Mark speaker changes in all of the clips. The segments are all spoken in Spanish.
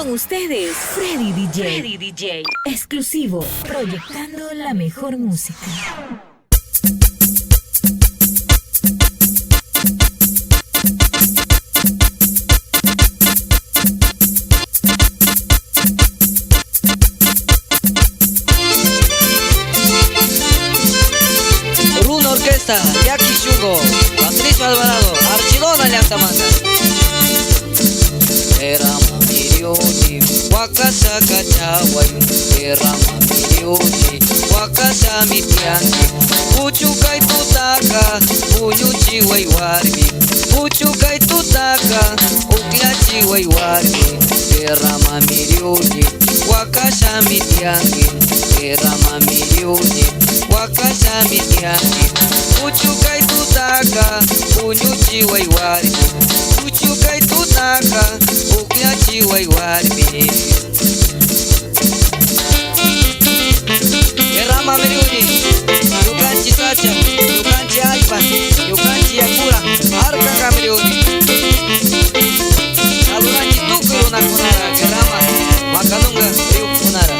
Speaker 1: Con ustedes, Freddy DJ. Freddy DJ. Exclusivo, proyectando la mejor música.
Speaker 2: Runa Orquesta, Jackie Shungo, Patricio Alvarado, Archidona Llantamanta. Erama milioni, wakasaka chawai. Erama milioni, wakasa mitiangi. Puchukai tutaka, punyuchi waiwarmi. Puchukai tutaka, uklachi waiwarmi. Erama milioni, wakasa mitiangi. Erama milioni, wakasa mitiangi. Puchukai tutaka, punyuchi waiwarmi. Puchukai tutaka, uklachi waiwarmi. Erama milioni, yukanchi sacha, yukanchi alfa, yukanchi yakura, arka milioni. Saluranchi tukuru na kunara, Erama, makalunga riu kunara.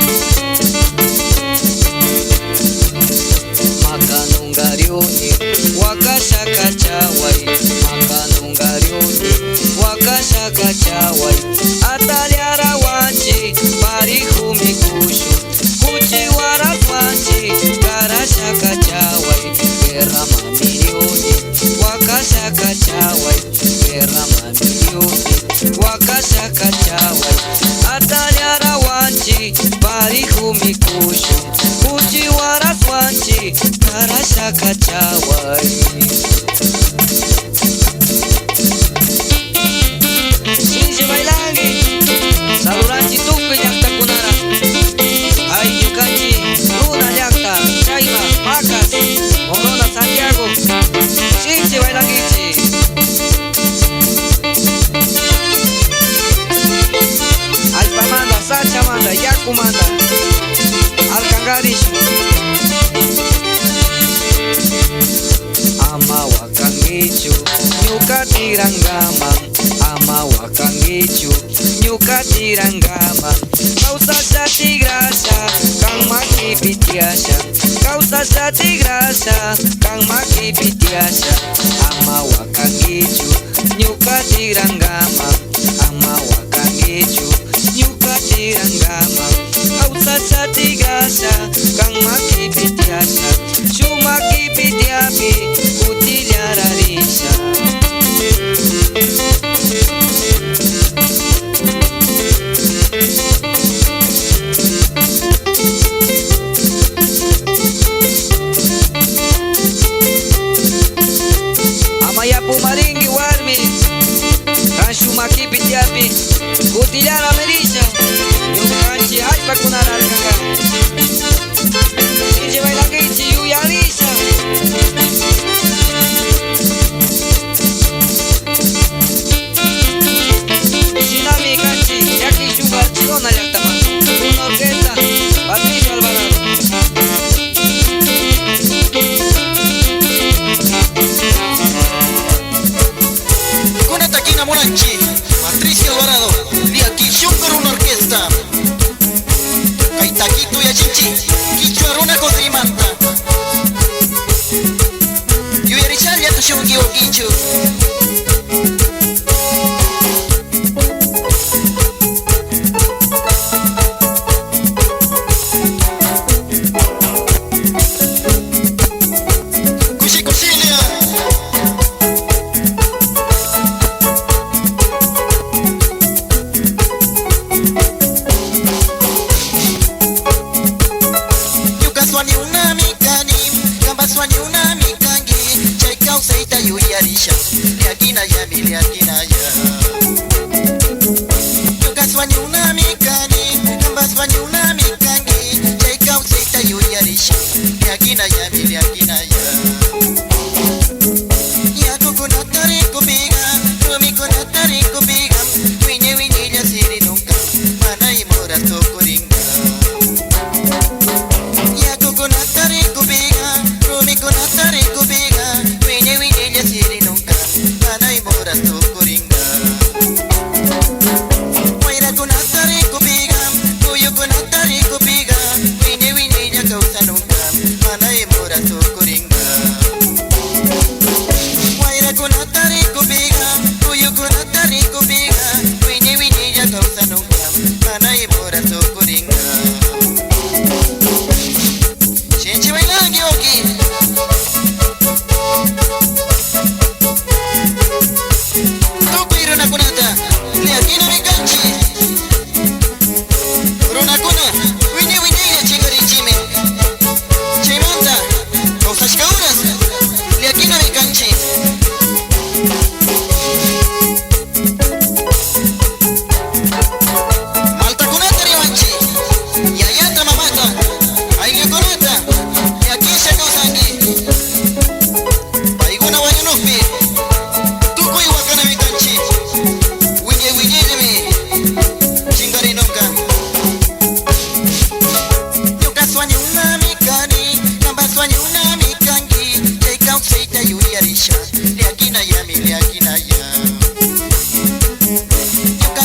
Speaker 2: Makanungarioni, wakashaka chawai. Makanungarioni, wakashaka chawai. Ataliara wanchi, parihu mikushu. Kuchi warakwanchi, karashaka chawai. Erama milioni, wakashaka chawai. Erama milioni, wakashaka chawai. Ataliara wanchi, parihu mikushu. Kuchi warakwanchi, karashaka chawai. Shinji bailangi, saluranchi tuku llakta kunara. Ay yukanchi, Runa llakta, Chaima, Macas, Morona Santiago. Shinji bailangichi. Alpa manda, Sacha manda, Yaku manda, Alcangarishu. Ama wakangichu, nyuka tirangama. Ama wakangichu, nyuka tirangama. Causa shati grasa, kang makipitiasha. Causa shati grasa, kang makipitiasha. Ama wakangichu, nyuka tirangama. Ama wakangichu, nyuka tirangama. Causa shati grasa, kang makipitiasha. Chuma kipitiapi, kutiliararisha. Amayapu maringi warmi, kanshuma kipitiapi, kutiliararisha. Yukanchi alpa kunararkanga. Shinji bailangichi yuyarisha. Shinami kanchi, Jackie Shungo, Archidona Llantamanta. Runa Orquesta, Patricio Alvarado.
Speaker 3: Kuneta Kina Moranchi, Patricio Alvarado, Jackie Shungo, Runa Orquesta. Kaitakitu ya Chinchi, Kichwa Runa Kodrimanta. Yuyarichal ya Tushungi o Kichu.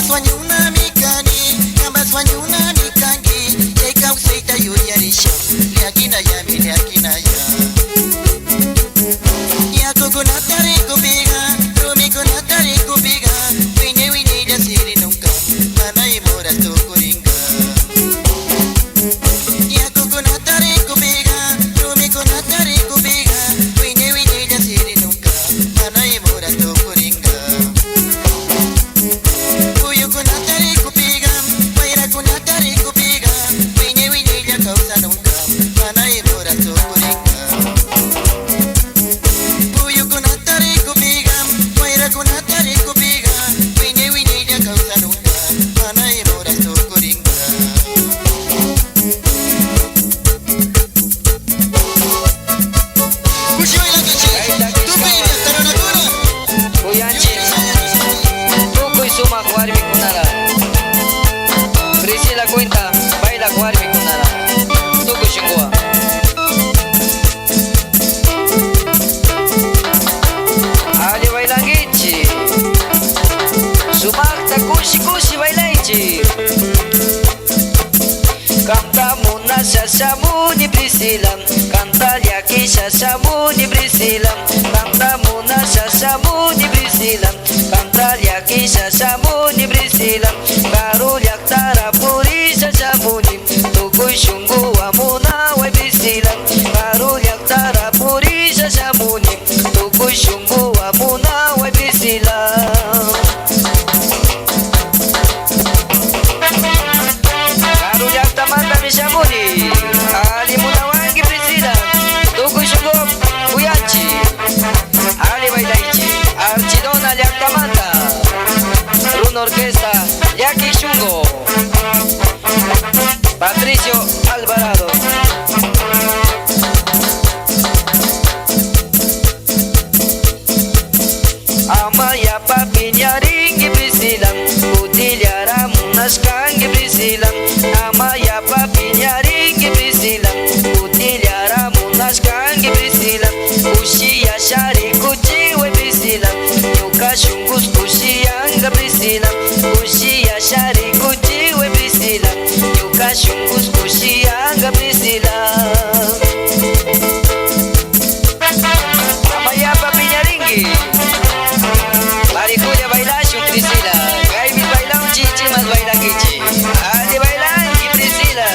Speaker 3: wanyuna mikani, kambas wanyuna mikangi, jeka useita yuriarisha, liakina yami liakina ya. Ya coconatari kubiga, rumi conatari kubiga, wine wine jasiri nunca, mana imora tu kuringa. Ya coconatari kubiga, rumi conatari kubiga, wine wine jasiri nunca, mana imora tu kuringa. Kuyu conatari kubiga, waira conatari kubiga, wine wine ya causa nunca, mana imora tu kuringa. Kuyu conatari kubiga, waira conatari kubiga, wine wine ya causa nunca, mana imora tu kuringa. Kushi baila kichi, tu baila taranakura.
Speaker 2: Kuyanchi, tuku y suma jugar mi kunara. Priscila cuenta, baila jugar mi kunara. Tuku shingua. Ali bailangichi. Sumakta kushi kushi bailaichi. Canta muna shasamuni Priscila, canta yaki shasamuni Priscila, canta muna shasamuni Priscila, canta yaki shasamuni Priscila, karu yaktara puri shasamuni, tukuy shungu amuna wai Priscila, karu yaktara puri shasamuni, tukuy shungu amuna wai Priscila. Karu yakta manda mi shamuni, ali muna wangi Priscila, tukuy shungu kuyanchi, ali bailaichi, archidona yakta manda, runa orquesta, yaki shungo, Patricio Alvarado. Amaya papinya ringi Priscila, utilyara munas kangi Priscila, amaya papinya ringi Priscila, utilyara munas kangi Priscila, ushia shari kuchiwe Priscila, nyuka shungus kushiyanga Priscila, ushia shari kuchiwe Priscila, nyuka shungus kushiyanga Priscila. Amaya papinya ringi. Marikuya bailashi Priscila, Gaby baila un chichi más baila kichi. Ali bailangi Priscila,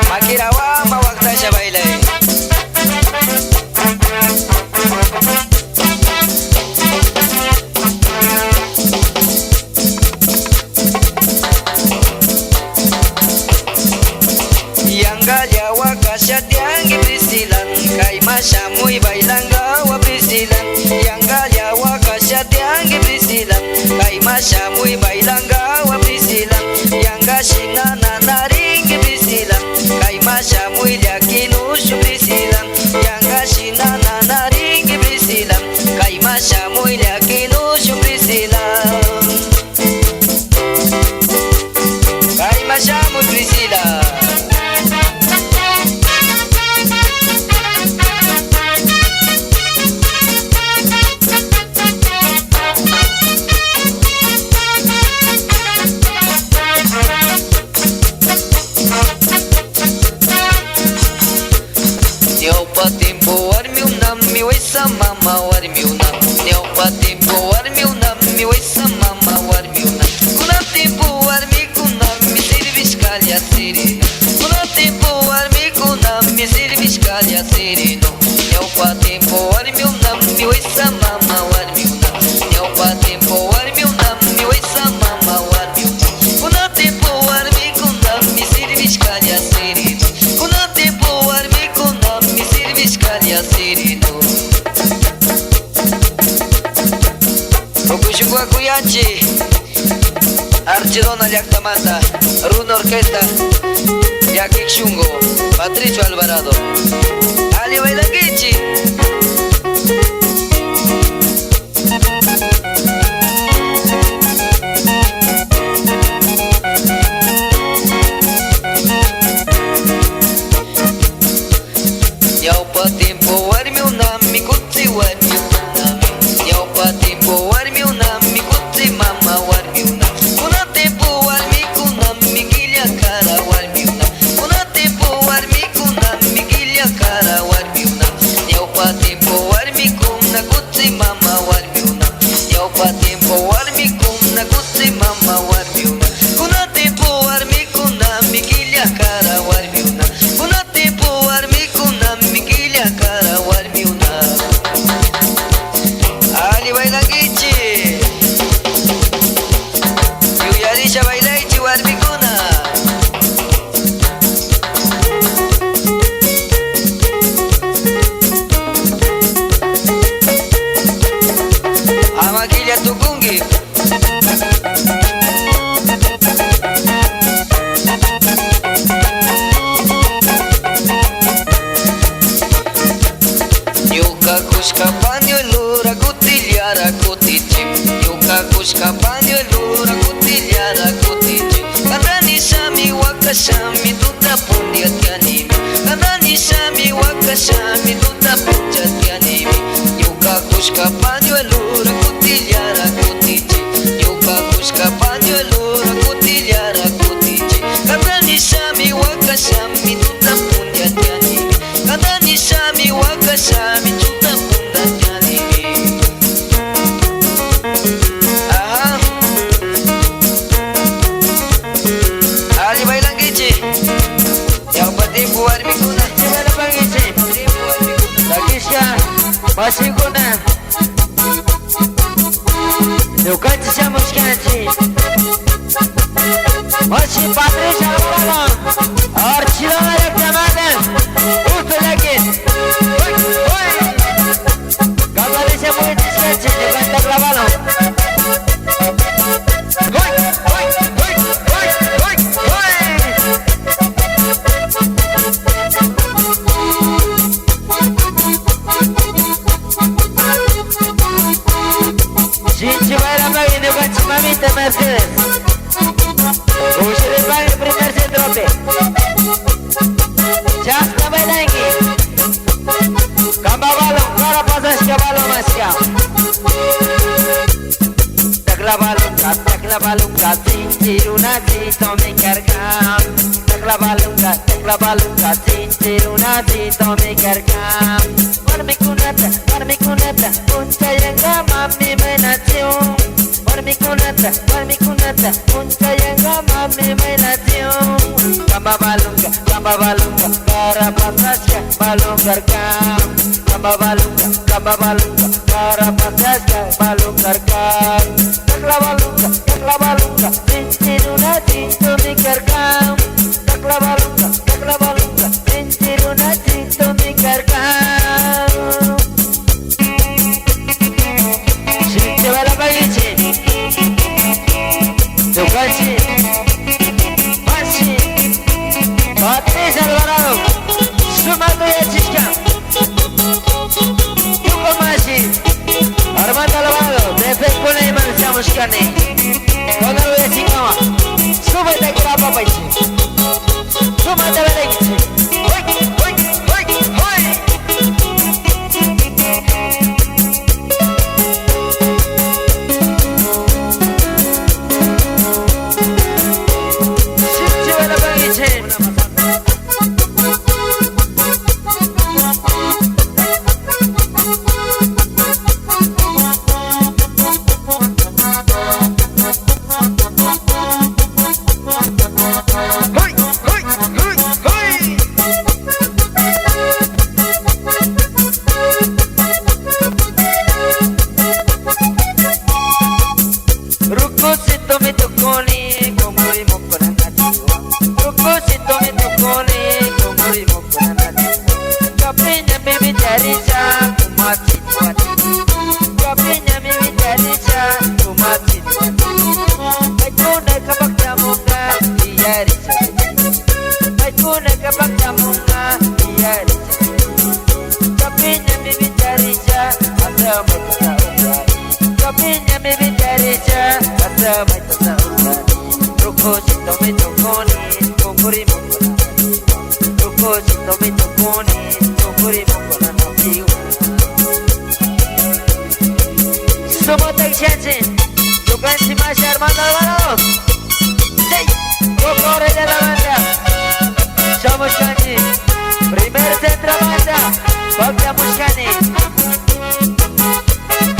Speaker 2: Makira wama waktasha baila. Yanga wakasha tiangi Priscila, Kaimasha muy bailanga wa Priscila. Yanga wakasha tiangi Priscila, Kaimasha muy bailanga wa Priscila. Yanga shinana naringi Priscila, Kaimasha muy yakinushu Priscila. Yanga shinana naringi Priscila, Kaimasha muy yakinushu Priscila. Kaimasha muy Priscila. Nyopa tempo warmi unami waisa mama warmi unam. Nyopa tempo warmi unami waisa mama warmi unam. Kuna tempo warmi kunami servish kalya sereno. Kuna tempo warmi kunami servish kalya sereno. Nyopa tempo warmi unami waisa mama warmi unam. Nyopa tempo warmi unami waisa mama warmi unam. Kuna tempo warmi kunami servish kalya sereno. Kuna tempo warmi kunami servish kalya sereno. Okushukwa kuyanchi, Archidona yaktamanta, runa orquesta, yaki shungo, Patricio Alvarado. Ali bailangichi. Nyaupa tempo warmi unami kutsi warmi unami. Nyaupa tempo warmi unami kutsi mama warmi unami. mama warmi una. Kuna tiempo warmi kuna mikilia cara warmi una. Kuna tiempo warmi kuna mikilia cara warmi una. Ali baila gichi. Yuyarisha baila ichi warmi kuna. Amakilia tukungi. Nyuka kushka panyo lura kutiliara kutichim. Nyuka kushka panyo lura kutiliara kutichim. Kandani sami wakashami tuta pundia tianimi. Kandani sami wakashami tuta pundia tianimi. Nyuka kushka panyo lura kutiliara kutichim. Nyuka kushka panyo lura kutiliara kutichim. Kandani sami wakashami tuta pundia tianimi. Kandani sami wakashami tuta pundia tianimi. Aha. Ali bailang gichi. Yang penting buat mikuna. Coba bang gichi. Takisha masih guna. Bukan sama sekali. Masih Patricia Alvarado. Archila ada kemana? Utuh lagi. Gambar saya boleh diskeci dengan terlalu. Cinci baila bagi depan Cimamita Mercedes. Usir bagi primer centrope. Jasta baila lagi. Kamba balong, cara pasas ke balong masya. Takla balong ka, cinciru nasi tome kargam. Takla balong ka, cinciru nasi tome kargam. Warmi kunata, unta yang mami menatio. Warmi kunata, unta yang mami menatio. Kamba balong ka, cara pasas ke balong kargam. Kamba balong ka, cara pasas ke balong kargam. Takla balong ka, cinciru nasi tome kargam. Takla balong ka, cinciru nasi tome kargam. Coba lagi sih, coba sih, masih, Patricia Alvarado, sumando ya chica, Yuko masih, Armando Alvarado, defend con la imagen estamos cani, con la de chica, súbete que la papa sih, súbete lagi sih, Somos Texense, yo casi más Armando Alvarado. Sí, corre de la banda. Somos Cani, primer centro banda. Volteamos Cani.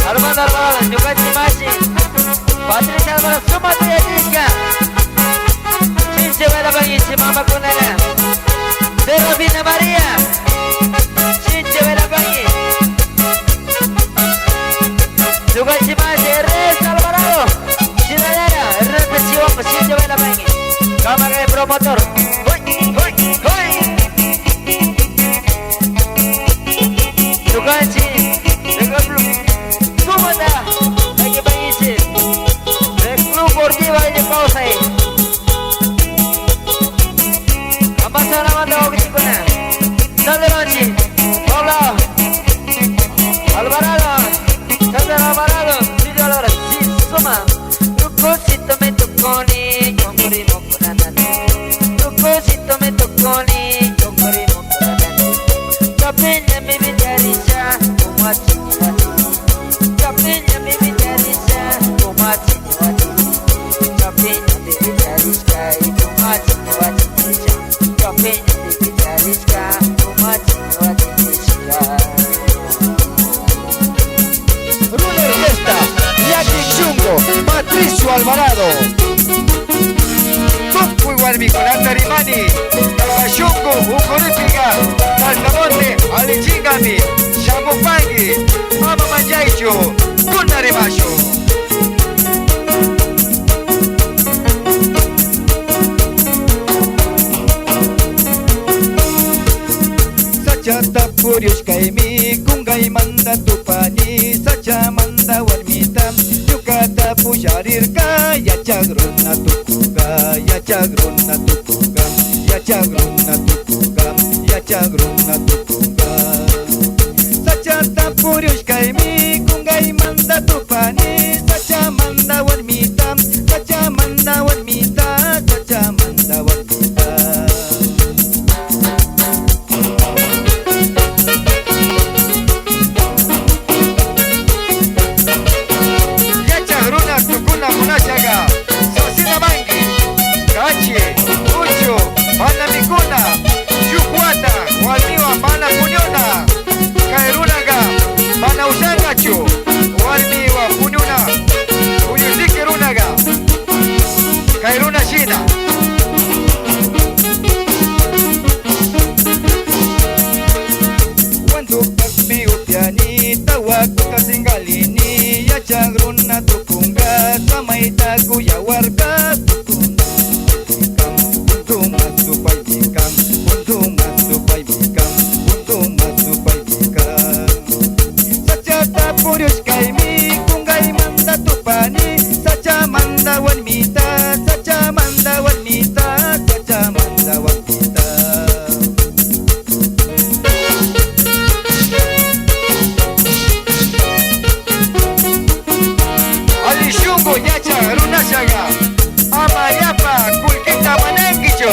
Speaker 2: Armando Alvarado, yo casi más. Patricia Alvarado, súmate ya, chica. Chinche Vela Pangichi, Mama Kunana. De Robina María. Chinche Vela Pangi. Sugachimasi, Ernesto Alvarado. Chinayana, Ernesto Chihuahua, Chinche Vela Pangi. Cámara de promotor. ¡Hoy, hoy, hoy! Sugachi, venga el club. ¿Cómo está? Hay que Pangichi. El club Portivo ahí de pausa ahí. Ambassador Amanda Oguchicona. Sandra Nochi. Hola. Alvarado. Sandra Alvarado. Silvio Alvarado. Sí, suma. Tu cosito me tocó ni con corimo con anani. Tu cosito me tocó ni con corimo con anani. Capeña mi villarisa. Como a chihuahua. Capeña mi villarisa. Como a chihuahua. Capeña mi villarisa. Como a chihuahua. Capeña mi villarisa. Como a chihuahua.
Speaker 4: Ruler Orquesta, Jackie Chungo, Patricio Alvarado. Tupu Guarmicolata Rimani, Calabachungo, Ucoripiga, Saltamonte, Alichingami, Shamupangi, Mama Manjaicho, Kunarimasho. Sachata Purius Kaimi, Kungai Manda Tupani, Sacha Manda Warmita, Yukata Pusharirka, Yachagruna Tupuga, Yachagruna Tupuga, Yachagruna Tupuga, Yachagruna Tupuga. Sachata Purius Kaimi, Kungai Manda Tupani, Sacha Manda Warmita, Sacha Manda Warmita, Sacha Manda Warmita. Munashaga, Sosina Mangi, Kachi, Ucho, Mana Mikuna, Yukwata, Walmiwa, Mana Punyona, Kairunaga, Mana Usangachu, Walmiwa, Punyuna, Uyusiki Runaga, Kairuna Shina. Wantu Kakmi Upianita, Wakuka Singalini, Yachagruna Tupunga, Samaita Kuyawarga, Puntu Masu Paibikam, Puntu Masu Paibikam, Puntu Masu Paibikam. Sachata Purius Kaimi, Kungai Manda Tupani, Sacha Manda Wanmita, Sacha Manda Wanmita, Sacha Manda Wanmita. Alishungo Yacha Runashaga, Amayapa Kulkita Manengicho.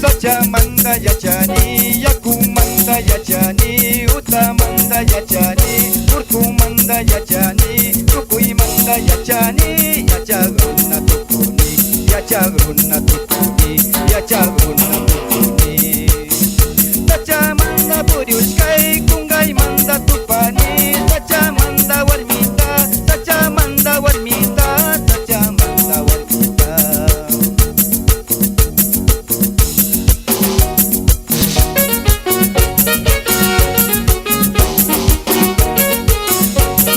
Speaker 4: Sacha Manda Yachani, Yakumanda Yachani, Utamanda Yachani, Urkumanda Yachani, Tukuimanda Yachani, Yachagruna Tupuni, Yachagruna Tupuni, Yachagruna Tupuni. Sacha Manda Puriuskai, Kungai Manda Tupani, Sacha Manda Warmita, Sacha Manda Warmita, Sacha Manda Warmita.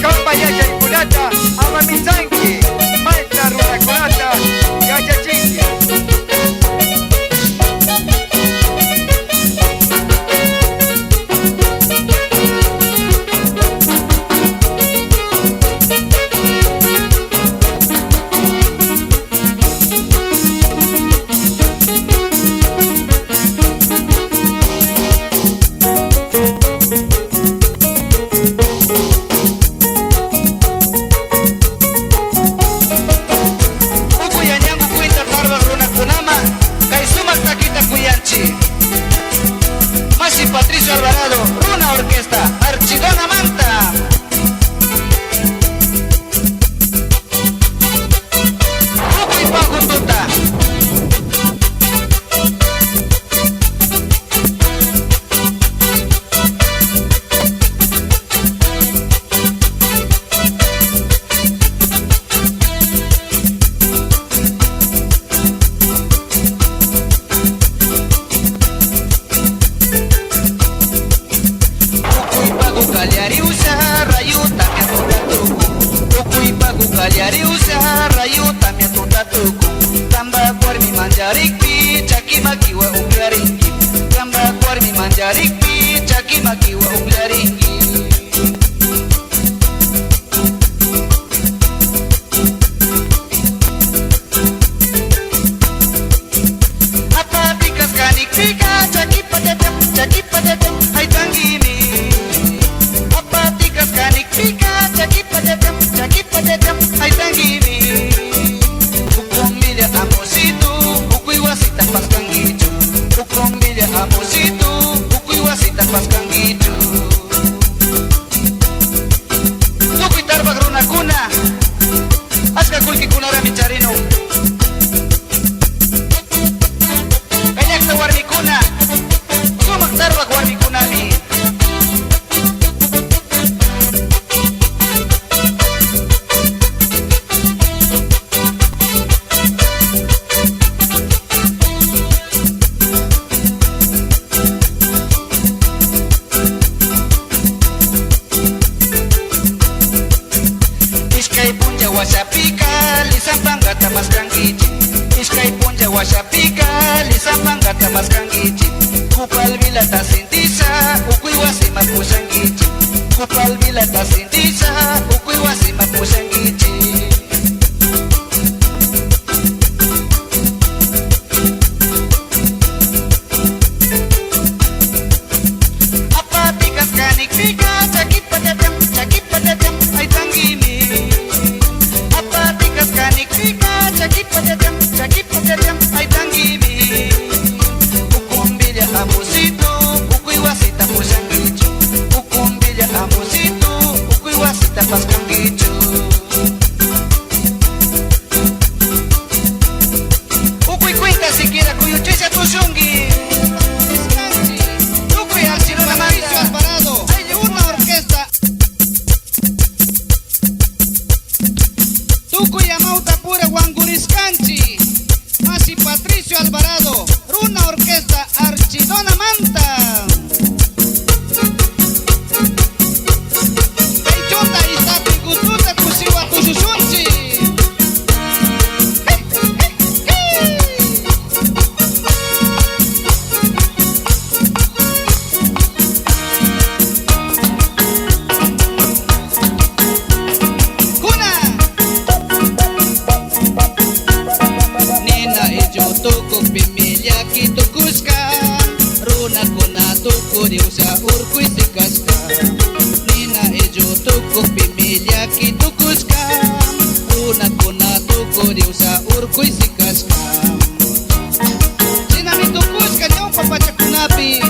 Speaker 4: Kamba Yacha Ikulata, Ama Mizangi, Malta Runa Kulata, Yacha Chingia. mas kangichi Iskay punja washapika Lisamangata mas kangichi Kupal bila ta sintisa Ukui wasi mas pushangichi Kupal bila ta sintisa Ukui wasi mas pushangichi Patricio Alvarado, Runa Orquesta, Archidona Manta. Peichota y Tati Gututa, Kusiwa Tushunchi. Tuku pimilaki tukuska Runa kuna tuku diusa urku isikaska Nina ejo tuku pimilaki tukuska Runa kuna tuku diusa urku isikaska Sinami tukuska niyo papacha kunapi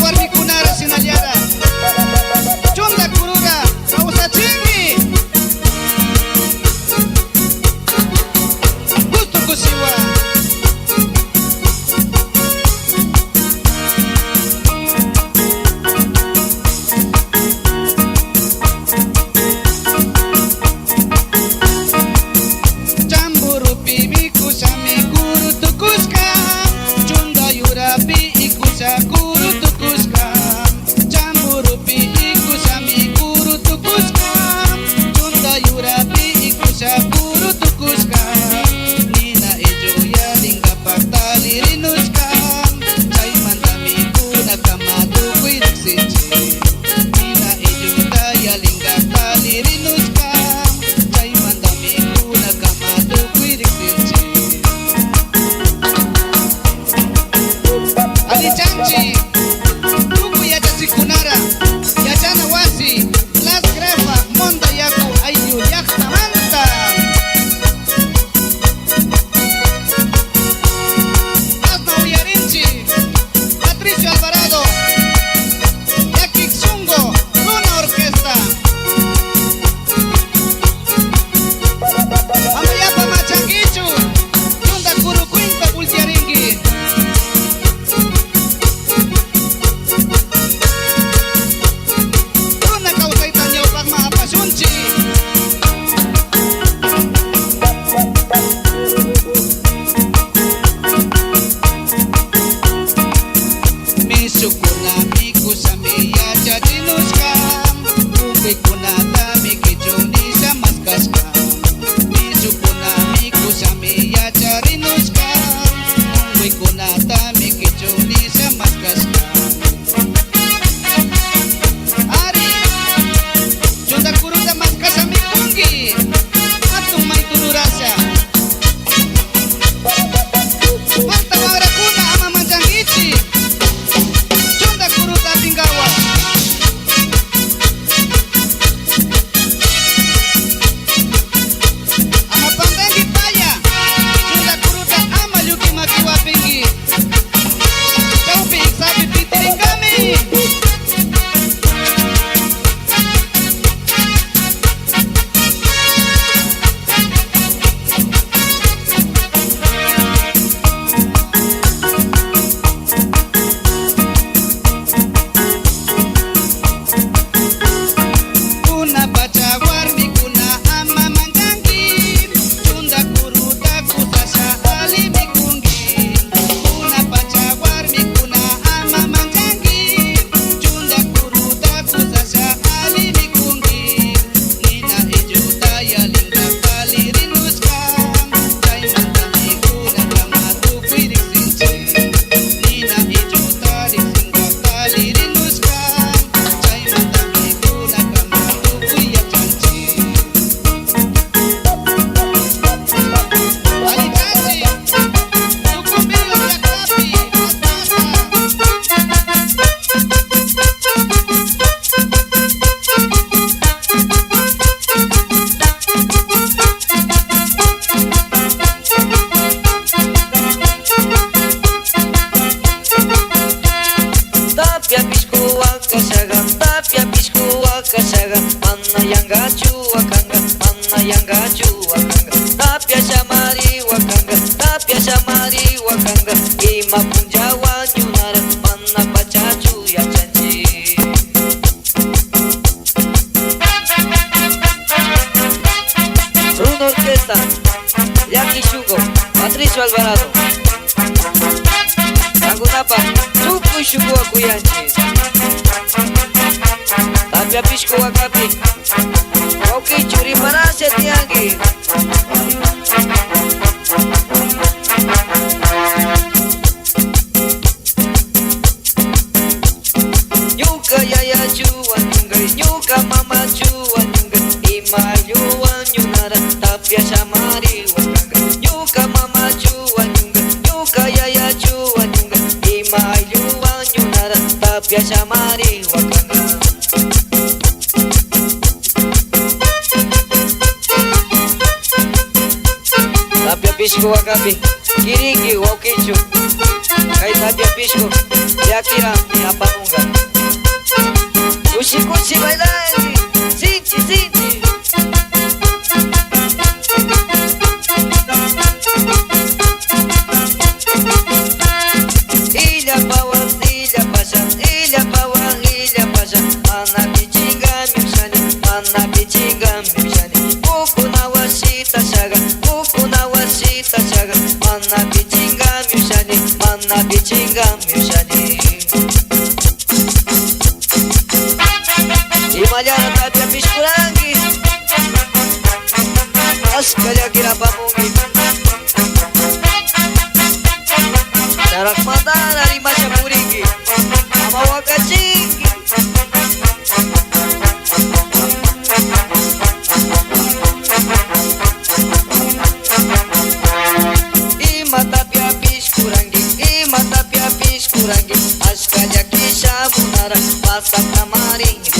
Speaker 4: Warmi kunara sinaliada
Speaker 2: Patricio Alvarado. Angunapa, Chuku Shuku Akuyanchi. Tapia Pisco Wakapi. Ok, Churi Parase Tiangi. Nyuka Yaya Chua Nyunga, Nyuka Mama Chua Nyunga, Imayua Nyunara, Tapia Shamari Wakanga. Nyuka Mama Chua Nyunga, Nyuka Yaya Chua Nyunga, Imayua Nyunara, Tapia Shamari Wakanga. Tapia Pisco Wakapi, Kiriki Wakichu, Kai Tapia Pisco, Yakira Apanunga. Kushi Kushi bailando, Sinti Sinti. Ilha Paua, Ilha Pasha, Ilha Paua, Ilha Pasha. Mana Pichinga Mishani, Mana Pichinga Mishani. Kuku na Washita Shaga, Kuku na Washita Shaga. Mana Pichinga Mishani, Mana Pichinga Mishani. Himalaya Tapia Piscurangi, Askalya Kirapamungi, Tarak Madara Rimasha Puringi, Amawakachingi. Ima Tapia Piscurangi, Ima Tapia Piscurangi, Askalya Kisha Munara, Pasak Namaringi.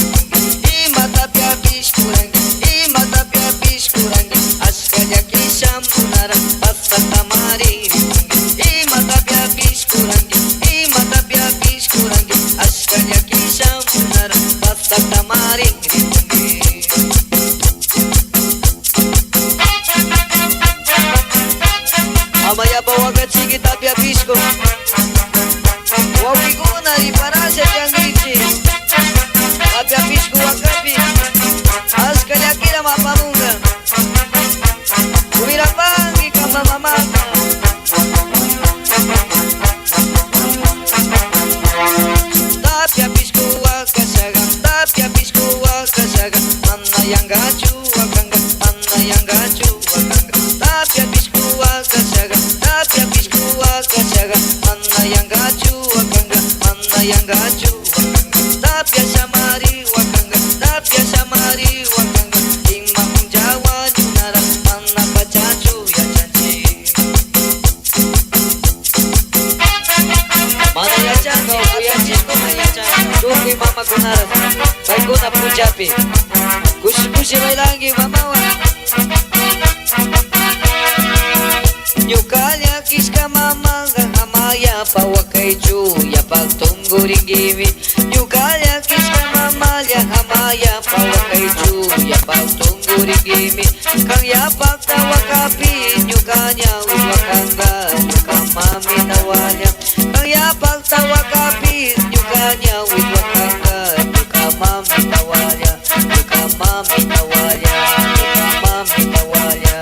Speaker 2: Ima Tapia Piscurangi, Ima Tapia Piscurangi, Askalya Kisha Munara, Pasak Namaringi. Ima Tapia Piscurangi, Ima Tapia Piscurangi, Askalya Kisha Munara, Pasak Namaringi. Amaya bawaga chigi Tapia Pisco, Wawiguna Riparase Tiangichi. Tapia Pisco Wakapi, Askalya Kira Mapanunga, Uirapangi Kama Mamaka. Tapia Pisco Wakasaga, Tapia Pisco Wakasaga, Anna Yangachu Wakanga, Anna Yangachu Wakanga. Tapia Pisco Wakasaga, Tapia Pisco Wakasaga, Anna Yangachu Wakanga, Anna Yangachu Wakanga. Tapia Shamari Wakanga, Tapia Shamari Wakanga, Ima Jawa Junara, Anna Pachachu Yachachi. Mana Yachanga, Uyachisco Mayachanga, Tuki Mama Kunara, Baikuna Pujapi, Kushi Kushi Bailangi Mamawa. Nyukalya Kishka Mamanga, Amaya Pawakaichu, Yapak Tunguringimi. Nyukalya Kishka Mamalya, Amaya Pawakaichu, Yapak Tunguringimi. Kang Yapak Tawakapi, Nyukanya Uwakanga, Nyukamami Tawalya. Kang Yapak Tawakapi, Nyukanya Uwakanga, Nyukamami Tawalya, Nyukamami Tawalya, Nyukamami Tawalya.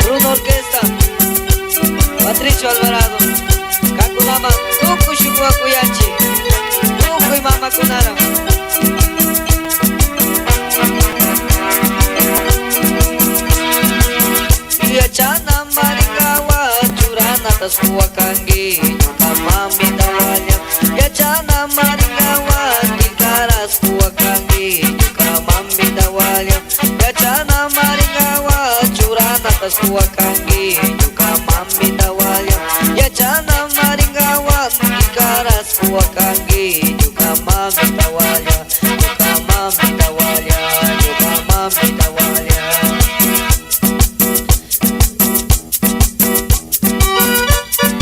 Speaker 2: Bruno Orquesta, Patricio Alvarado, Kakulama, Tuku Shuku Akuyanchi, Tuku y Mama Kunara. Yachana Maringawa, Churana Taskuakangi, Nyukamami Tawalya. Yachana Maringawa, Nikaras Kuakangi, Nyukamami Tawalya. Yachana Maringawa, Churana Taskuakangi, Nyukamami Tawalya. Yachana Maringawa, Nikaras Kuakangi, Nyukamami Tawalya. Nyukamami Tawalya, Nyukamami Tawalya.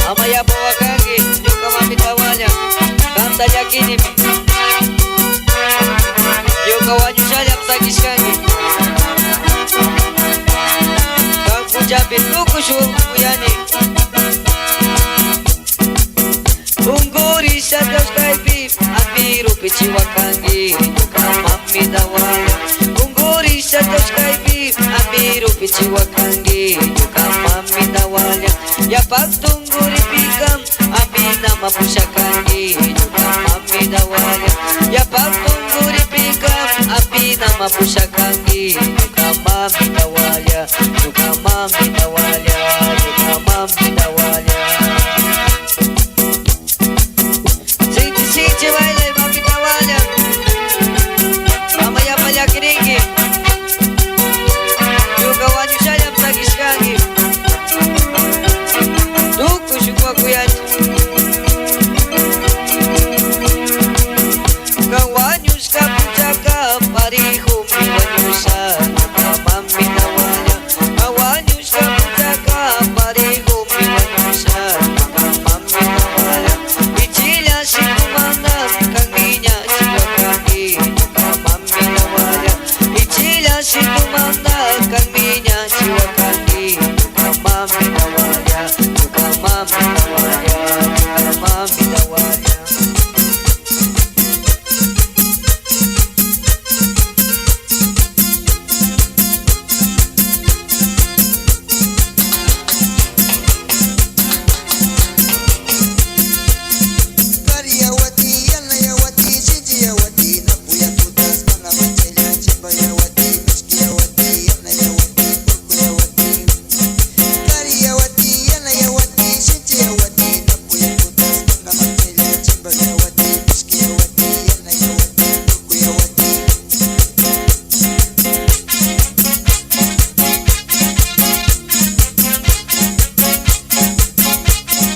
Speaker 2: Amaya Bawakangi, Nyukamami Tawalya, Kanta Yakini, Nyukawanyushalya Msakishkangi, Kankuchapi Tuku Shukuyani, Unguri Shadows Kaipi, Amiru Pichiwakangi, Nyukamami Tawalya. Unguri Shadows Kaipi, Amiru Pichiwakangi. dawalya ya paltunguri pikam apina mapushakangi tukamami dawalya tukamami dawalya tukamami dawalya siti siti baila mami dawalya mama ya palya kiringi juga wanyu saya pagishkangi duku shukwa kuyati Kawanyus kaputaka pariho miwanyusa Tukamami dawalya Kawanyus kaputaka pariho miwanyusa Tukamami dawalya Ichilya sikumandam kanginya chiwakangi Tukamami dawalya Ichilya sikumandam kanginya chiwakangi Tukamami dawalya Tukamami dawalya Tukamami dawalya
Speaker 3: Karyawati, Yanayawati, Shijiyawati, Napuyakutas, Manamanchela, Chimbayawati, Mishkiyawati, Yanayawati, Purkuyawati. Karyawati, Yanayawati, Shijiyawati, Napuyakutas, Manamanchela, Chimbayawati, Mishkiyawati, Yanayawati, Purkuyawati.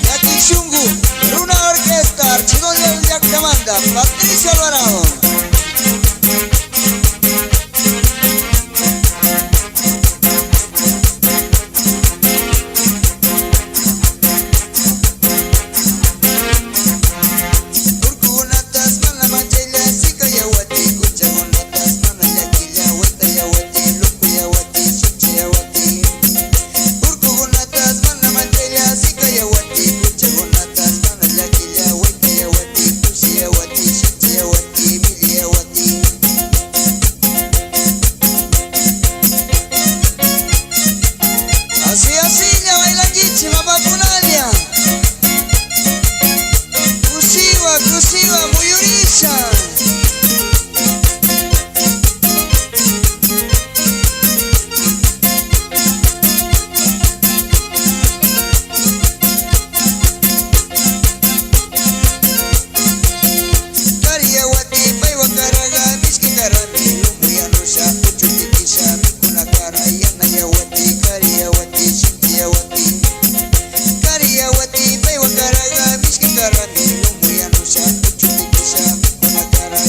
Speaker 3: Jackie Chungu, Runa Orquesta, Archidón del Jack Demanda, Patricia Alvarado. Urkugunatas, Manamanchela, Sikayawati, Kuchagunatas, Manayakilla, Huetayawati, Lukuyawati, Suchiyawati. Urkugunatas, Manamanchela, Sikayawati, Kuchagunatas, Manayakilla, Huetayawati, Kuchiyawati, Suchiyawati, Miliyawati. Así, así, ya baila Gichi, mamá Punalia. Kusiwa, Kusiwa, Muyurisha. Karyawati, Paywakaraga, Mishkikarami, Lumbuyanusha, Uchutikisha, Mikunakara, Yanayawati, Karyawati, Shintiyawati. Karyawati, Paywakaraga, Mishkikarami, Lumbuyanusha, Uchutikisha, Mikunakara,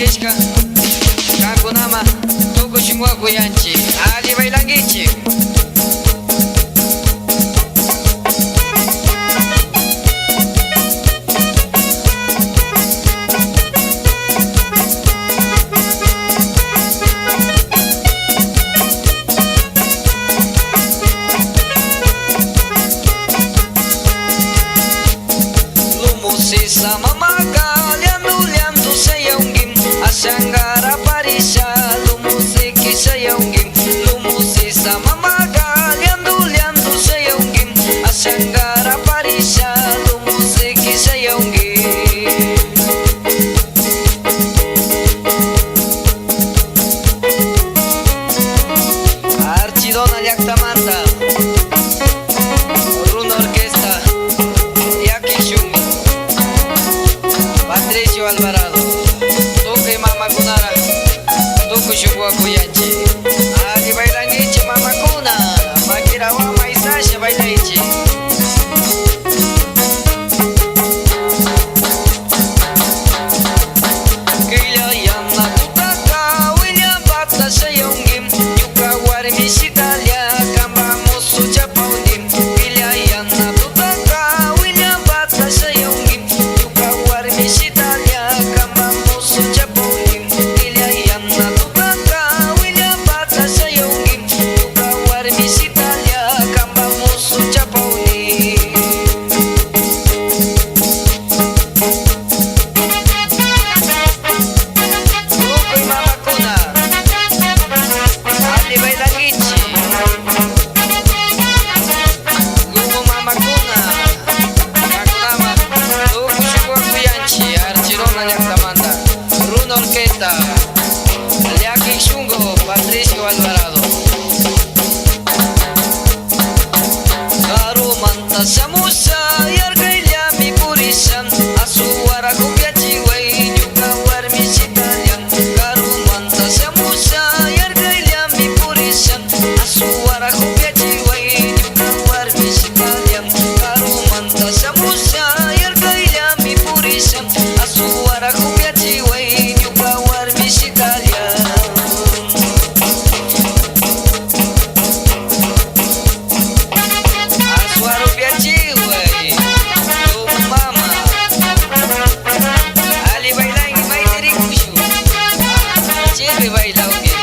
Speaker 2: Kishka Kakunama Tukushimwa Kuyanchi Ali Bailangichi Lumusisa mamaga liandu liandu saya unggim asanggara parisha lumusiki saya unggim lumusisa mamaga liandu liandu saya unggim asanggara parisha lumusiki saya unggim Archidona Llactamanta Runa Orquesta Yaki Shungo Patricio Alvarado Tuque Mama Kunara Tuque Shungo Kuyanchi Ali Bailangichi Mama Kuna Makira Wama Isasha Bailaichi Kila Yana Tutaka William Bata Sayungim Yuka Warmis Italia Kamba Musu Japaunim Kila Yana Tutaka William Bata Sayungim Yuka Warmis Italia Kamba Musu Japaunim Kila Yana Tutaka William Bata Sayungim Yuka Warmis Italia Kamba Musu Japaunim Tukoy Mama Kuna Ali Bailangichi Lumo Mama Kuna Kakunama Tuko Shungo Kuyanchi Archirona Llactamanta Runa Orquesta Yaki Shungo Patricio Alvarado Karumanta Samusa Yargailia mi Purisan Asuara Kupiachi Wei Yuka Warmis Italian Karumanta Samusa Yargailia mi Purisan Asuara Kupiachi Wei Yuka Warmis Italian Karumanta Samusa Yargailia mi Purisan Asuara Kupiachi Wei Yuka Warmis Italian Asuaro Piachiway Lumo Mama Ali Bailangi Maitiri Kushu Chibi Bailangi